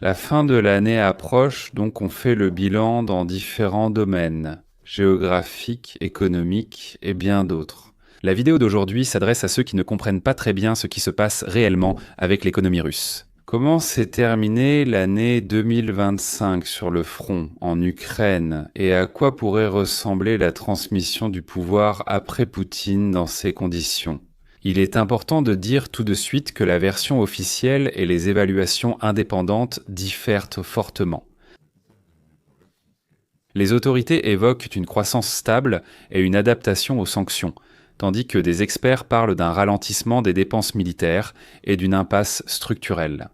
La fin de l'année approche, donc on fait le bilan dans différents domaines, géographiques, économiques et bien d'autres. La vidéo d'aujourd'hui s'adresse à ceux qui ne comprennent pas très bien ce qui se passe réellement avec l'économie russe. Comment s'est terminée l'année 2025 sur le front, en Ukraine, et à quoi pourrait ressembler la transmission du pouvoir après Poutine dans ces conditions ? Il est important de dire tout de suite que la version officielle et les évaluations indépendantes diffèrent fortement. Les autorités évoquent une croissance stable et une adaptation aux sanctions, tandis que des experts parlent d'un ralentissement des dépenses militaires et d'une impasse structurelle.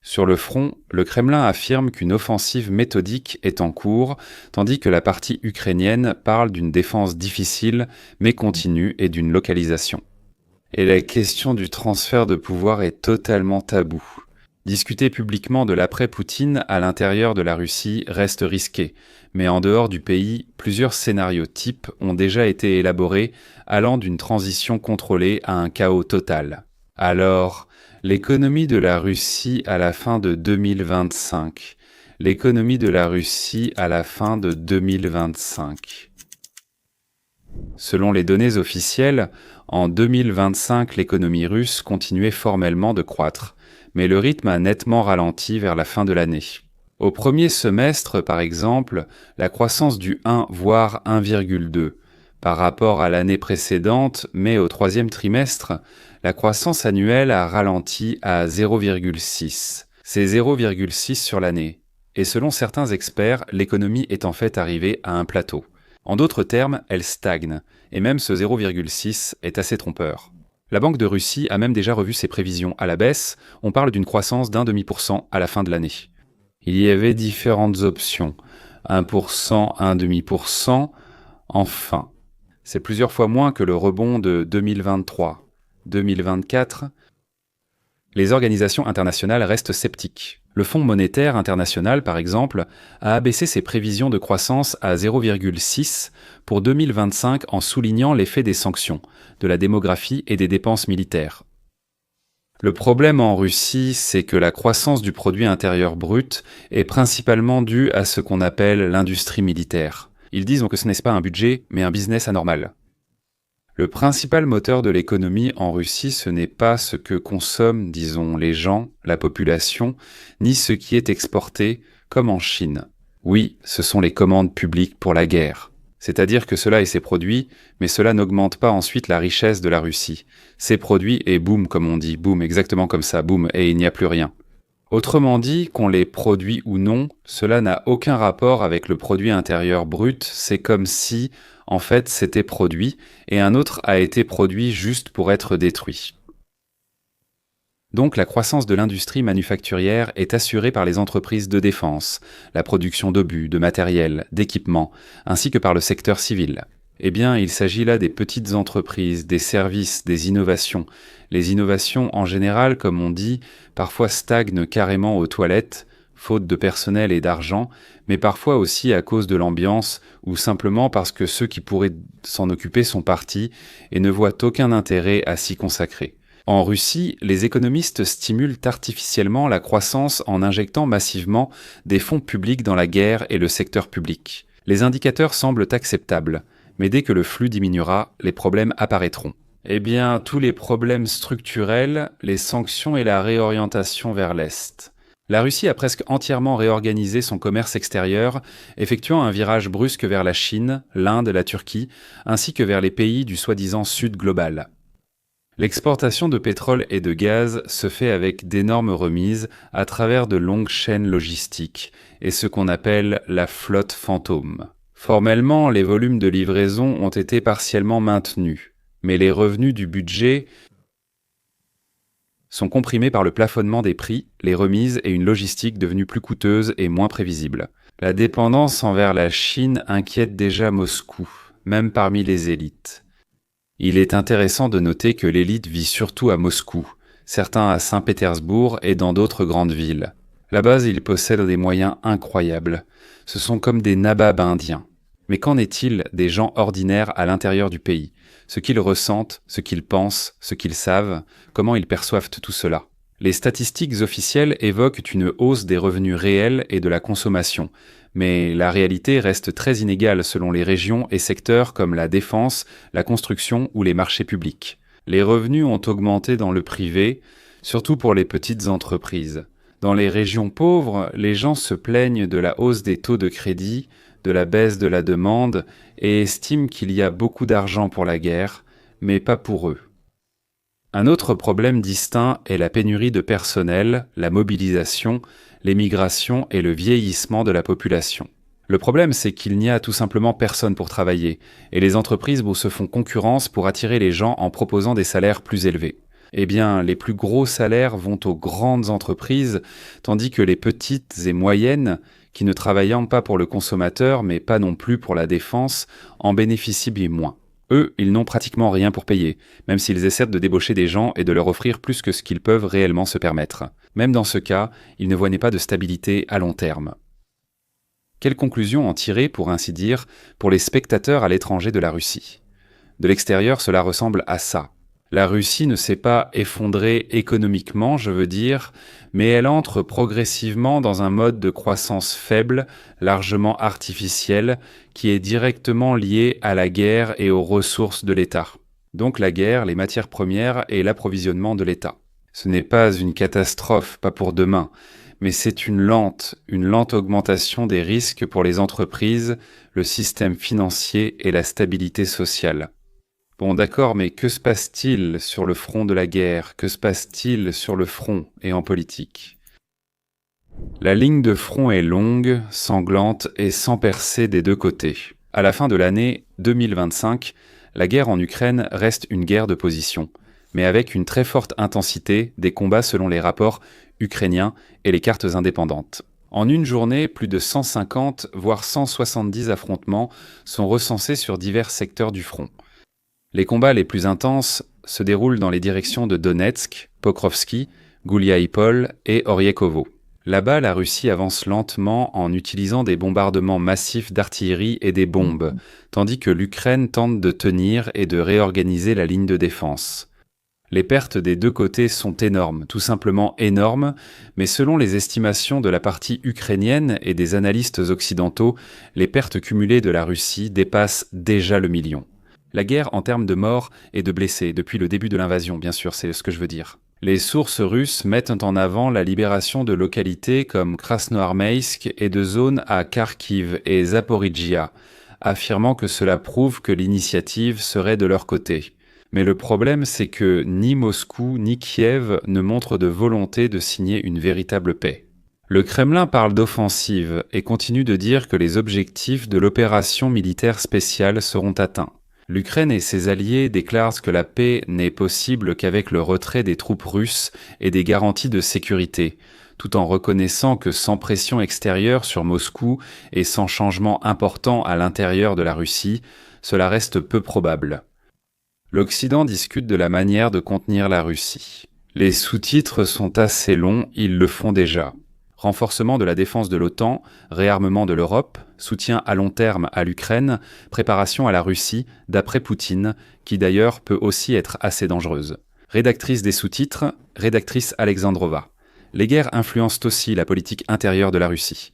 Sur le front, le Kremlin affirme qu'une offensive méthodique est en cours, tandis que la partie ukrainienne parle d'une défense difficile mais continue et d'une localisation. Et la question du transfert de pouvoir est totalement taboue. Discuter publiquement de l'après-Poutine à l'intérieur de la Russie reste risqué, mais en dehors du pays, plusieurs scénarios types ont déjà été élaborés, allant d'une transition contrôlée à un chaos total. Alors, l'économie de la Russie à la fin de 2025. L'économie de la Russie à la fin de 2025. Selon les données officielles, en 2025, l'économie russe continuait formellement de croître, mais le rythme a nettement ralenti vers la fin de l'année. Au premier semestre, par exemple, la croissance du 1 voire 1,2 par rapport à l'année précédente, mais au troisième trimestre, la croissance annuelle a ralenti à 0,6. C'est 0,6 sur l'année. Et selon certains experts, l'économie est en fait arrivée à un plateau. En d'autres termes, elle stagne, et même ce 0,6 est assez trompeur. La Banque de Russie a même déjà revu ses prévisions à la baisse, on parle d'une croissance d'1,5% à la fin de l'année. Il y avait différentes options, 1%, 1,5%, enfin. C'est plusieurs fois moins que le rebond de 2023. 2024, les organisations internationales restent sceptiques. Le Fonds monétaire international, par exemple, a abaissé ses prévisions de croissance à 0,6 pour 2025 en soulignant l'effet des sanctions, de la démographie et des dépenses militaires. Le problème en Russie, c'est que la croissance du produit intérieur brut est principalement due à ce qu'on appelle l'industrie militaire. Ils disent donc que ce n'est pas un budget, mais un business anormal. Le principal moteur de l'économie en Russie, ce n'est pas ce que consomment, disons, les gens, la population, ni ce qui est exporté, comme en Chine. Oui, ce sont les commandes publiques pour la guerre. C'est-à-dire que cela est ses produits, mais cela n'augmente pas ensuite la richesse de la Russie. Ces produits et boum, comme on dit, boum, exactement comme ça, boum, et il n'y a plus rien. Autrement dit, qu'on les produit ou non, cela n'a aucun rapport avec le produit intérieur brut, c'est comme si, en fait, c'était produit, et un autre a été produit juste pour être détruit. Donc la croissance de l'industrie manufacturière est assurée par les entreprises de défense, la production d'obus, de matériel, d'équipements, ainsi que par le secteur civil. Eh bien, il s'agit là des petites entreprises, des services, des innovations. Les innovations, en général, comme on dit, parfois stagnent carrément aux toilettes, faute de personnel et d'argent, mais parfois aussi à cause de l'ambiance, ou simplement parce que ceux qui pourraient s'en occuper sont partis et ne voient aucun intérêt à s'y consacrer. En Russie, les économistes stimulent artificiellement la croissance en injectant massivement des fonds publics dans la guerre et le secteur public. Les indicateurs semblent acceptables, mais dès que le flux diminuera, les problèmes apparaîtront. Eh bien, tous les problèmes structurels, les sanctions et la réorientation vers l'Est. La Russie a presque entièrement réorganisé son commerce extérieur, effectuant un virage brusque vers la Chine, l'Inde, la Turquie, ainsi que vers les pays du soi-disant Sud global. L'exportation de pétrole et de gaz se fait avec d'énormes remises à travers de longues chaînes logistiques et ce qu'on appelle la flotte fantôme. Formellement, les volumes de livraison ont été partiellement maintenus, mais les revenus du budget sont comprimés par le plafonnement des prix, les remises et une logistique devenue plus coûteuse et moins prévisible. La dépendance envers la Chine inquiète déjà Moscou, même parmi les élites. Il est intéressant de noter que l'élite vit surtout à Moscou, certains à Saint-Pétersbourg et dans d'autres grandes villes. Là-bas, ils possèdent des moyens incroyables. Ce sont comme des nababs indiens. Mais qu'en est-il des gens ordinaires à l'intérieur du pays ? Ce qu'ils ressentent, ce qu'ils pensent, ce qu'ils savent, comment ils perçoivent tout cela ? Les statistiques officielles évoquent une hausse des revenus réels et de la consommation, mais la réalité reste très inégale selon les régions et secteurs comme la défense, la construction ou les marchés publics. Les revenus ont augmenté dans le privé, surtout pour les petites entreprises. Dans les régions pauvres, les gens se plaignent de la hausse des taux de crédit, de la baisse de la demande et estiment qu'il y a beaucoup d'argent pour la guerre, mais pas pour eux. Un autre problème distinct est la pénurie de personnel, la mobilisation, l'émigration et le vieillissement de la population. Le problème, c'est qu'il n'y a tout simplement personne pour travailler, et les entreprises se font concurrence pour attirer les gens en proposant des salaires plus élevés. Eh bien, les plus gros salaires vont aux grandes entreprises, tandis que les petites et moyennes, qui ne travaillant pas pour le consommateur, mais pas non plus pour la défense, en bénéficient bien moins. Eux, ils n'ont pratiquement rien pour payer, même s'ils essaient de débaucher des gens et de leur offrir plus que ce qu'ils peuvent réellement se permettre. Même dans ce cas, ils ne voient pas de stabilité à long terme. Quelle conclusion en tirer, pour ainsi dire, pour les spectateurs à l'étranger de la Russie ? De l'extérieur, cela ressemble à ça. La Russie ne s'est pas effondrée économiquement, je veux dire, mais elle entre progressivement dans un mode de croissance faible, largement artificiel, qui est directement lié à la guerre et aux ressources de l'État. Donc la guerre, les matières premières et l'approvisionnement de l'État. Ce n'est pas une catastrophe, pas pour demain, mais c'est une lente augmentation des risques pour les entreprises, le système financier et la stabilité sociale. Bon, d'accord, mais que se passe-t-il sur le front de la guerre? Que se passe-t-il sur le front et en politique? La ligne de front est longue, sanglante et sans percée des deux côtés. À la fin de l'année 2025, la guerre en Ukraine reste une guerre de position, mais avec une très forte intensité des combats selon les rapports ukrainiens et les cartes indépendantes. En une journée, plus de 150 voire 170 affrontements sont recensés sur divers secteurs du front. Les combats les plus intenses se déroulent dans les directions de Donetsk, Pokrovski, Gouliaïpol et Oriekovo. Là-bas, la Russie avance lentement en utilisant des bombardements massifs d'artillerie et des bombes, tandis que l'Ukraine tente de tenir et de réorganiser la ligne de défense. Les pertes des deux côtés sont énormes, tout simplement énormes, mais selon les estimations de la partie ukrainienne et des analystes occidentaux, les pertes cumulées de la Russie dépassent déjà le million. La guerre en termes de morts et de blessés, depuis le début de l'invasion, bien sûr, c'est ce que je veux dire. Les sources russes mettent en avant la libération de localités comme Krasnoarmeïsk et de zones à Kharkiv et Zaporijia, affirmant que cela prouve que l'initiative serait de leur côté. Mais le problème, c'est que ni Moscou ni Kiev ne montrent de volonté de signer une véritable paix. Le Kremlin parle d'offensive et continue de dire que les objectifs de l'opération militaire spéciale seront atteints. L'Ukraine et ses alliés déclarent que la paix n'est possible qu'avec le retrait des troupes russes et des garanties de sécurité, tout en reconnaissant que sans pression extérieure sur Moscou et sans changement important à l'intérieur de la Russie, cela reste peu probable. L'Occident discute de la manière de contenir la Russie. Les sous-titres sont assez longs, ils le font déjà. Renforcement de la défense de l'OTAN, réarmement de l'Europe, soutien à long terme à l'Ukraine, préparation à la Russie, d'après Poutine, qui d'ailleurs peut aussi être assez dangereuse. Rédactrice des sous-titres, rédactrice Alexandrova. Les guerres influencent aussi la politique intérieure de la Russie.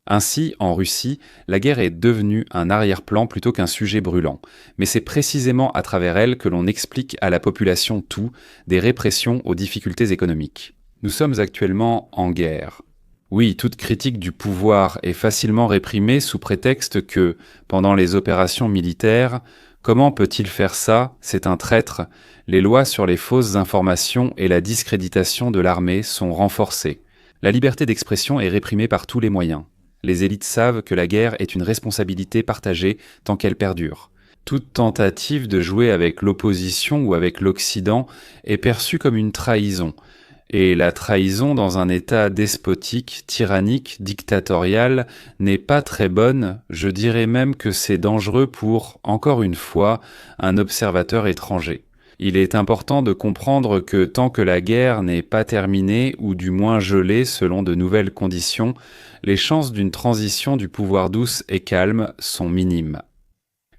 Ainsi, en Russie, la guerre est devenue un arrière-plan plutôt qu'un sujet brûlant. Mais c'est précisément à travers elle que l'on explique à la population tout, des répressions aux difficultés économiques. Nous sommes actuellement en guerre. Oui, toute critique du pouvoir est facilement réprimée sous prétexte que, pendant les opérations militaires, comment peut-il faire ça? C'est un traître. Les lois sur les fausses informations et la discréditation de l'armée sont renforcées. La liberté d'expression est réprimée par tous les moyens. Les élites savent que la guerre est une responsabilité partagée tant qu'elle perdure. Toute tentative de jouer avec l'opposition ou avec l'Occident est perçue comme une trahison. Et la trahison dans un État despotique, tyrannique, dictatorial n'est pas très bonne, je dirais même que c'est dangereux pour, encore une fois, un observateur étranger. Il est important de comprendre que tant que la guerre n'est pas terminée, ou du moins gelée selon de nouvelles conditions, les chances d'une transition du pouvoir douce et calme sont minimes.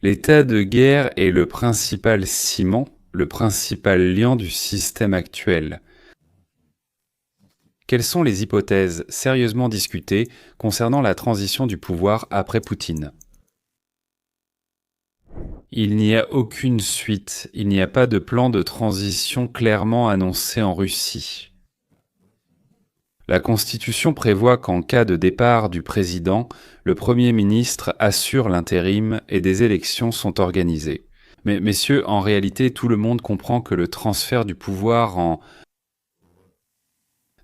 L'état de guerre est le principal ciment, le principal liant du système actuel. Quelles sont les hypothèses sérieusement discutées concernant la transition du pouvoir après Poutine ? Il n'y a aucune suite, il n'y a pas de plan de transition clairement annoncé en Russie. La Constitution prévoit qu'en cas de départ du président, le Premier ministre assure l'intérim et des élections sont organisées. Mais messieurs, en réalité, tout le monde comprend que le transfert du pouvoir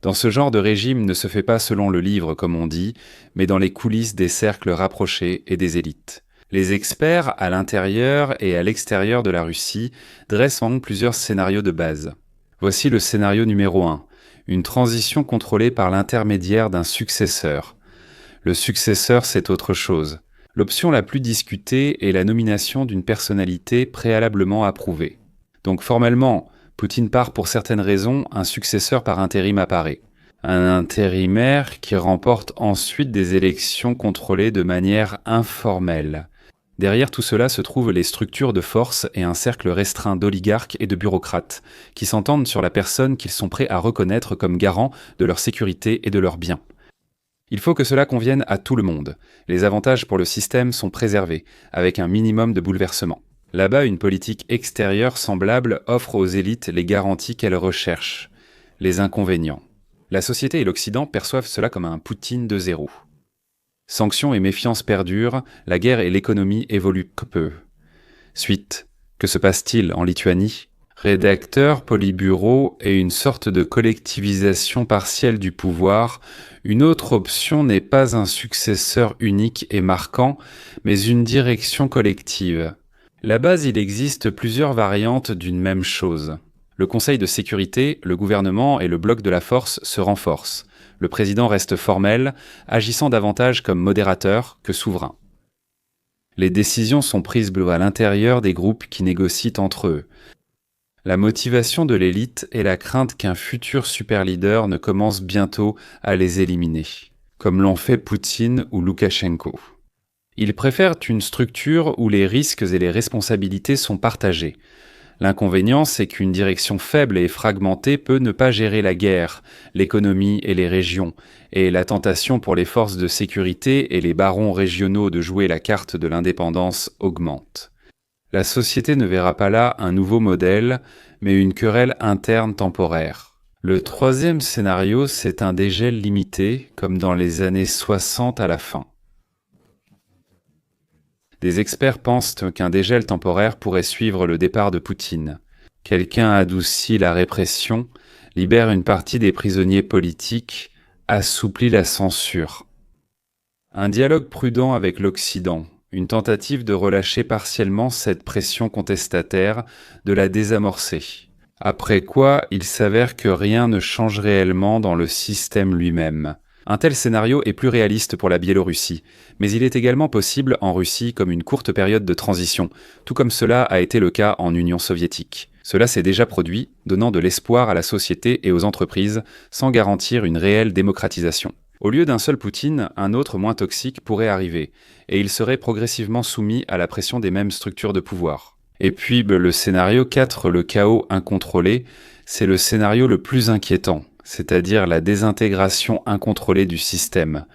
dans ce genre de régime ne se fait pas selon le livre, comme on dit, mais dans les coulisses des cercles rapprochés et des élites. Les experts, à l'intérieur et à l'extérieur de la Russie, dressent en plusieurs scénarios de base. Voici le scénario numéro 1, une transition contrôlée par l'intermédiaire d'un successeur. Le successeur, c'est autre chose. L'option la plus discutée est la nomination d'une personnalité préalablement approuvée. Donc formellement, Poutine part pour certaines raisons, un successeur par intérim apparaît. Un intérimaire qui remporte ensuite des élections contrôlées de manière informelle. Derrière tout cela se trouvent les structures de force et un cercle restreint d'oligarques et de bureaucrates, qui s'entendent sur la personne qu'ils sont prêts à reconnaître comme garant de leur sécurité et de leurs biens. Il faut que cela convienne à tout le monde. Les avantages pour le système sont préservés, avec un minimum de bouleversement. Là-bas, une politique extérieure semblable offre aux élites les garanties qu'elles recherchent. Les inconvénients. La société et l'Occident perçoivent cela comme un Poutine de zéro. Sanctions et méfiance perdurent, la guerre et l'économie évoluent peu. Suite, que se passe-t-il en Lituanie ? Rédacteur, politburo et une sorte de collectivisation partielle du pouvoir, une autre option n'est pas un successeur unique et marquant, mais une direction collective. Là-bas, il existe plusieurs variantes d'une même chose. Le Conseil de sécurité, le gouvernement et le bloc de la force se renforcent. Le président reste formel, agissant davantage comme modérateur que souverain. Les décisions sont prises à l'intérieur des groupes qui négocient entre eux. La motivation de l'élite est la crainte qu'un futur super-leader ne commence bientôt à les éliminer, comme l'ont fait Poutine ou Loukachenko. Ils préfèrent une structure où les risques et les responsabilités sont partagés. L'inconvénient, c'est qu'une direction faible et fragmentée peut ne pas gérer la guerre, l'économie et les régions, et la tentation pour les forces de sécurité et les barons régionaux de jouer la carte de l'indépendance augmente. La société ne verra pas là un nouveau modèle, mais une querelle interne temporaire. Le troisième scénario, c'est un dégel limité, comme dans les années 60 à la fin. Des experts pensent qu'un dégel temporaire pourrait suivre le départ de Poutine. Quelqu'un adoucit la répression, libère une partie des prisonniers politiques, assouplit la censure. Un dialogue prudent avec l'Occident, une tentative de relâcher partiellement cette pression contestataire, de la désamorcer. Après quoi, il s'avère que rien ne change réellement dans le système lui-même. Un tel scénario est plus réaliste pour la Biélorussie, mais il est également possible en Russie comme une courte période de transition, tout comme cela a été le cas en Union soviétique. Cela s'est déjà produit, donnant de l'espoir à la société et aux entreprises, sans garantir une réelle démocratisation. Au lieu d'un seul Poutine, un autre moins toxique pourrait arriver, et il serait progressivement soumis à la pression des mêmes structures de pouvoir. Et puis le scénario 4, le chaos incontrôlé, c'est le scénario le plus inquiétant, c'est-à-dire la désintégration incontrôlée du système.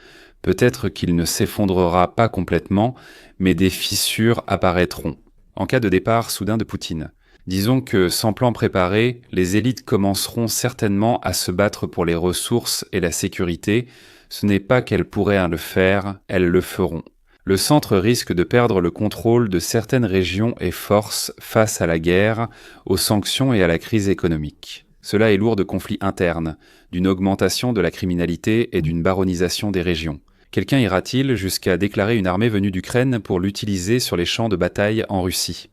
Peut-être qu'il ne s'effondrera pas complètement, mais des fissures apparaîtront. En cas de départ soudain de Poutine. Disons que, sans plan préparé, les élites commenceront certainement à se battre pour les ressources et la sécurité. Ce n'est pas qu'elles pourraient le faire, elles le feront. Le centre risque de perdre le contrôle de certaines régions et forces face à la guerre, aux sanctions et à la crise économique. Cela est lourd de conflits internes, d'une augmentation de la criminalité et d'une baronisation des régions. Quelqu'un ira-t-il jusqu'à déclarer une armée venue d'Ukraine pour l'utiliser sur les champs de bataille en Russie ?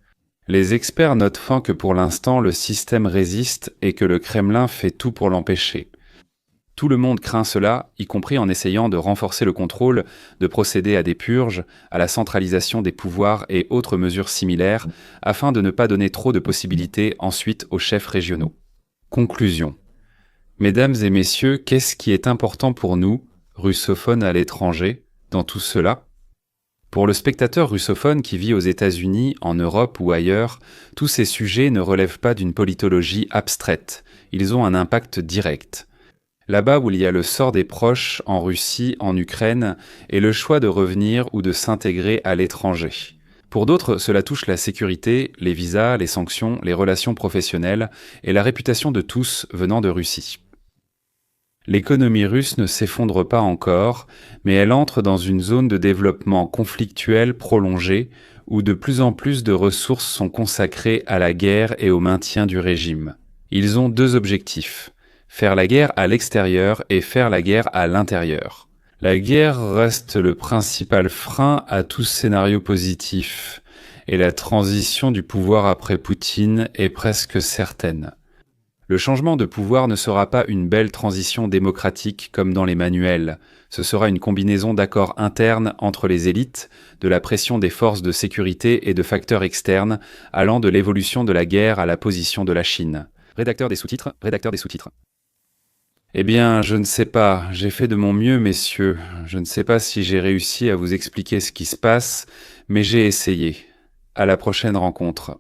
Les experts notent fin que pour l'instant le système résiste et que le Kremlin fait tout pour l'empêcher. Tout le monde craint cela, y compris en essayant de renforcer le contrôle, de procéder à des purges, à la centralisation des pouvoirs et autres mesures similaires, afin de ne pas donner trop de possibilités ensuite aux chefs régionaux. Conclusion. Mesdames et messieurs, qu'est-ce qui est important pour nous, russophones à l'étranger, dans tout cela ? Pour le spectateur russophone qui vit aux États-Unis, en Europe ou ailleurs, tous ces sujets ne relèvent pas d'une politologie abstraite, ils ont un impact direct. Là-bas où il y a le sort des proches, en Russie, en Ukraine, et le choix de revenir ou de s'intégrer à l'étranger. Pour d'autres, cela touche la sécurité, les visas, les sanctions, les relations professionnelles et la réputation de tous venant de Russie. L'économie russe ne s'effondre pas encore, mais elle entre dans une zone de développement conflictuel prolongé où de plus en plus de ressources sont consacrées à la guerre et au maintien du régime. Ils ont deux objectifs: faire la guerre à l'extérieur et faire la guerre à l'intérieur. La guerre reste le principal frein à tout scénario positif, et la transition du pouvoir après Poutine est presque certaine. Le changement de pouvoir ne sera pas une belle transition démocratique comme dans les manuels. Ce sera une combinaison d'accords internes entre les élites, de la pression des forces de sécurité et de facteurs externes, allant de l'évolution de la guerre à la position de la Chine. Rédacteur des sous-titres, rédacteur des sous-titres. Eh bien, je ne sais pas, j'ai fait de mon mieux, messieurs. Je ne sais pas si j'ai réussi à vous expliquer ce qui se passe, mais j'ai essayé. À la prochaine rencontre.